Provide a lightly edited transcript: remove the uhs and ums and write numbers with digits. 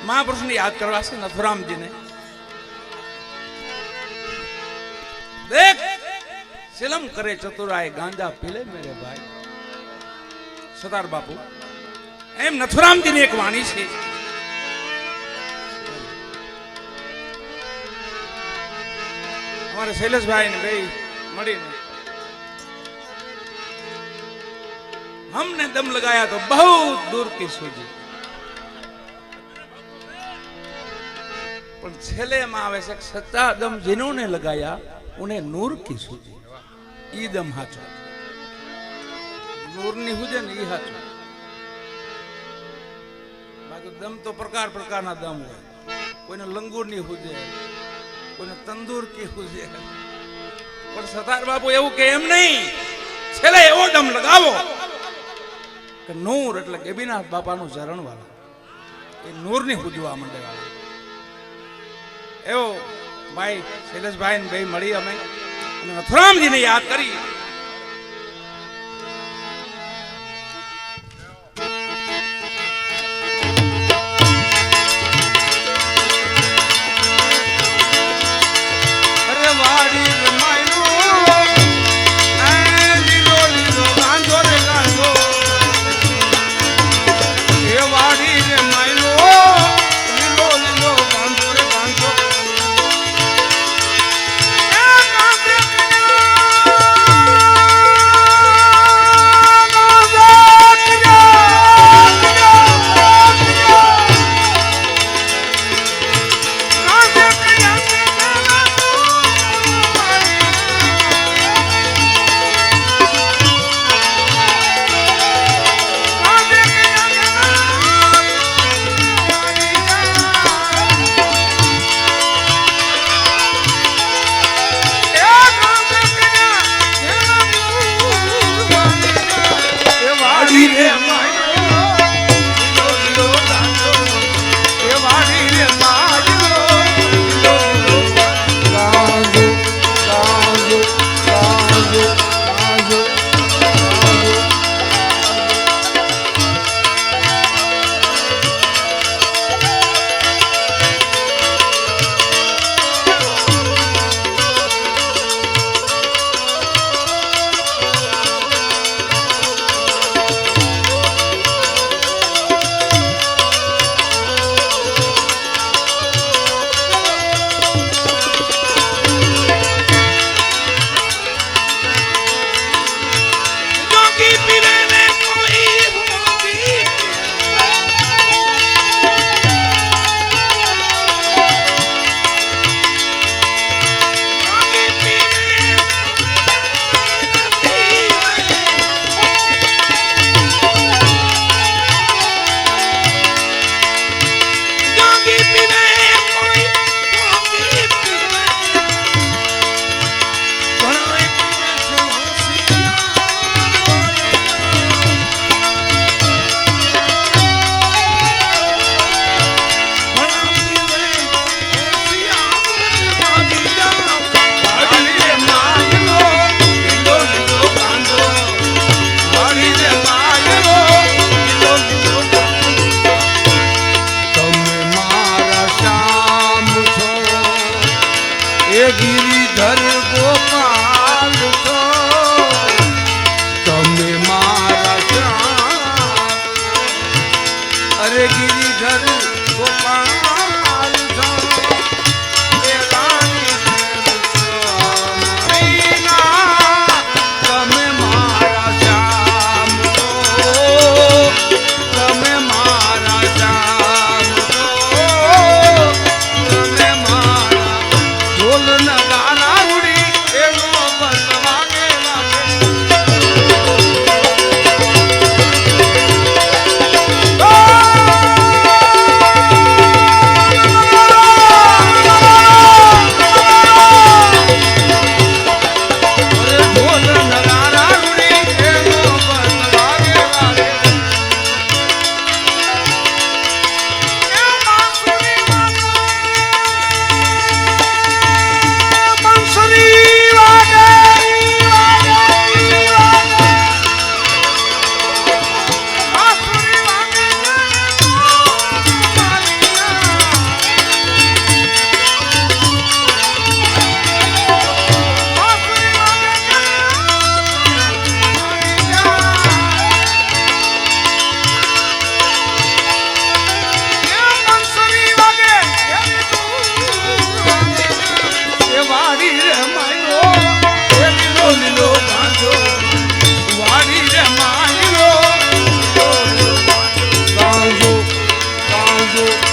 મહાપુરુષને યાદ કરવા છે નથુરામજીને. દેખ સિલમ કરે ચતુરાય ગાંજા પીલે મેરે ભાઈ. સરદાર બાપુ એમ નથુરામજીની એક વાણી છે. અમારે શૈલેષભાઈ ને ભાઈ મળીને हमने दम लगाया तो बहुत दूर की सूझी, पर छेले में आवे से सच्चा दम जिन्होंने लगाया उन्हें नूर की सूझी. ई दम हाचो नूर नहीं हुजे ने ई हाचो. बाकी दम तो प्रकार प्रकार ना दम हो. कोई ने लंगूर नहीं हुजे, कोई ने तंदूर की हुजे, पर सरदार बापू एवं के एम नहीं. छेले एवो दम लगावो કે નૂર એટલે ગેબીનાથ બાપાનું ચરણ વાળા એ નૂરની પૂજવા માંડે વાળા. એવો ભાઈ શૈલેષભાઈ ને ભાઈ મળી અમે અને નથુરામજીને યાદ કરી. અરે વાડી રમાયું લીલો લીલો ગાંધો રે ગાંધો. વાડી રે માયલો લીલો લીલો ગાંધો રે ગાંધો. એ ગાંધે કન્યા આવજો.